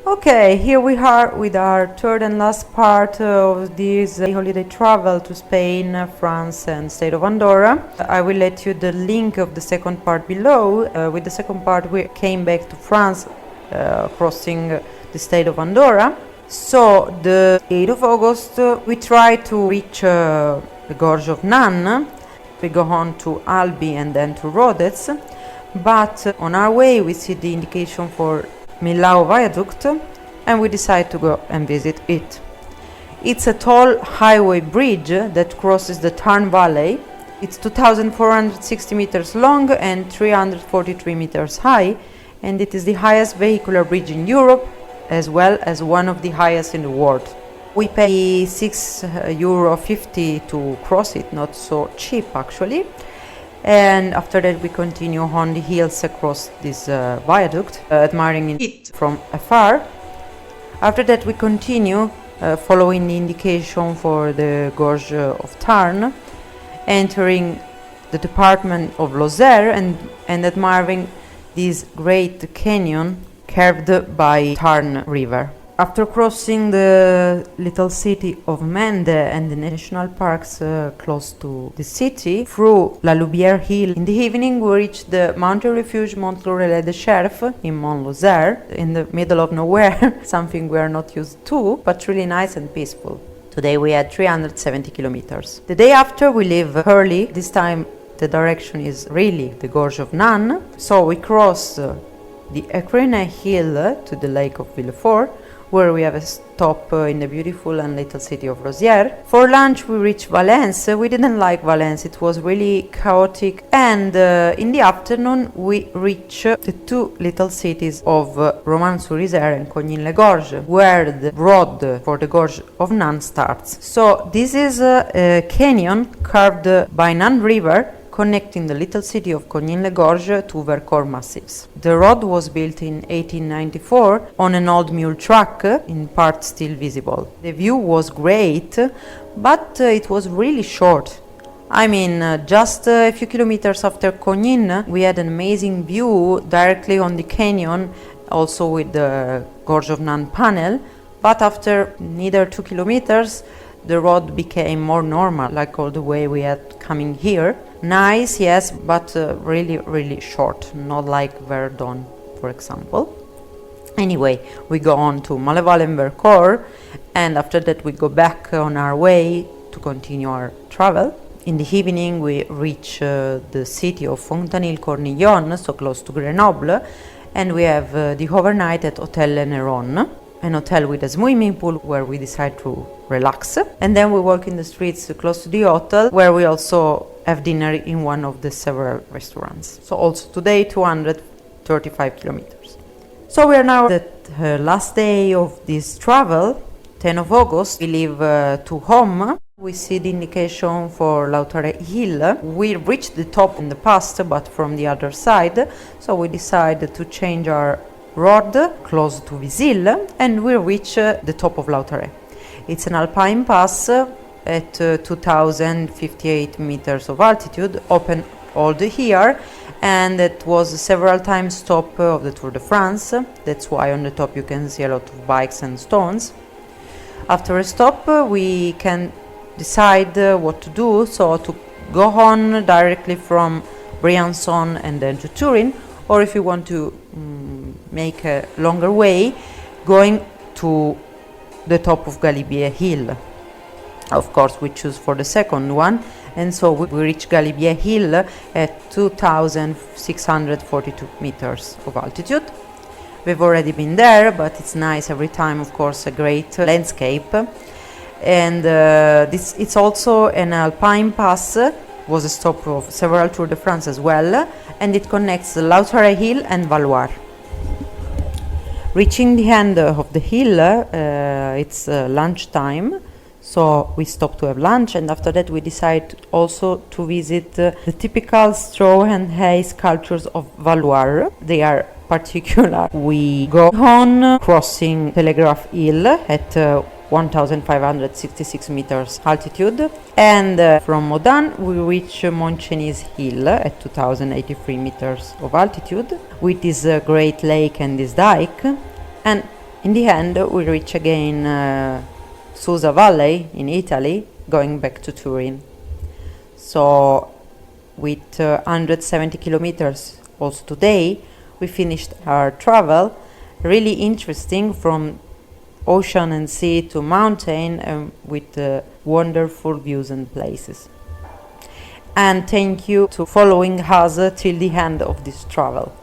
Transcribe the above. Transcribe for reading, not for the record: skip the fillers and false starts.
Okay, here we are with our third and last part of this holiday travel to Spain, France and state of Andorra. I will let you the link of the second part below. With the second part we came back to France, crossing the state of Andorra. So the 8th of August we try to reach the Gorge of Nan. We go on to Albi and then to Rodez, but on our way we see the indication for Millau Viaduct and we decide to go and visit it. It's a tall highway bridge that crosses the Tarn Valley. It's 2,460 meters long and 343 meters high, and it is the highest vehicular bridge in Europe as well as one of the highest in the world. We pay €6.50 to cross it, not so cheap actually. And after that we continue on the hills across this viaduct, admiring it from afar. After that we continue following the indication for the Gorge of Tarn, entering the department of Lozère and admiring this great canyon carved by Tarn River. After crossing the little city of Mende and the national parks close to the city, through La Loubière Hill, in the evening we reach the mountain refuge Mont Laurel de Cherf in Mont Lozère, in the middle of nowhere, something we are not used to, but really nice and peaceful. Today we had 370 kilometers. The day after we leave early. This time the direction is really the Gorge of Nan, so we cross the Écrinet Hill to the lake of Villefort, where we have a stop in the beautiful and little city of Rosières. For lunch we reached Valence. We didn't like Valence, it was really chaotic, and in the afternoon we reach the two little cities of Romans-sur-Isère and Cognin-les-Gorges, where the road for the Gorge of Nan starts. So this is a canyon carved by Nan River, connecting the little city of Cognin-les-Gorges to Vercors massifs. The road was built in 1894 on an old mule track, in part still visible. The view was great, but it was really short. I mean, just a few kilometers after Cognin, we had an amazing view directly on the canyon, also with the Gorge of Nan panel, but after neither 2 kilometers, the road became more normal, like all the way we had coming here. Nice, yes, but really short, not like Verdun, for example. Anyway, we go on to Maleval and Vercors, and after that we go back on our way to continue our travel. In the evening we reach the city of Fontanil-Cornillon, so close to Grenoble, and we have the overnight at Hotel Le Néron, an hotel with a swimming pool where we decide to relax, and then we walk in the streets close to the hotel, where we also have dinner in one of the several restaurants. So also today 235 kilometers. So we are now at the last day of this travel, 10th of August. We leave to home. We see the indication for Lautare Hill. We reached the top in the past, but from the other side, so we decided to change our road close to Visil, and we reach the top of Lautare. It's an alpine pass at 2,058 meters of altitude, open all the year, and it was several times stop of the Tour de France. That's why on the top you can see a lot of bikes and stones. After a stop we can decide what to do, so to go on directly from Briançon and then to Turin, or if you want to make a longer way, going to the top of Galibier Hill. Of course we choose for the second one, and so we reach Galibier Hill at 2,642 meters of altitude. We've already been there, but it's nice every time, of course, a great landscape. And it's also an alpine pass, was a stop of several Tour de France as well, and it connects Lautare Hill and Valoir. Reaching the end of the hill, it's lunchtime, so we stop to have lunch, and after that we decide also to visit the typical straw and hay sculptures of Valoir. They are particular. We go on crossing Telegraph Hill at 1,566 meters altitude, and from Modan we reach Montcenis Hill at 2,083 meters of altitude with this great lake and this dike, and In the end, we reach again Susa Valley in Italy, going back to Turin. So with 170 kilometers also today, we finished our travel. Really interesting, from ocean and sea to mountain, with wonderful views and places. And thank you to following us till the end of this travel.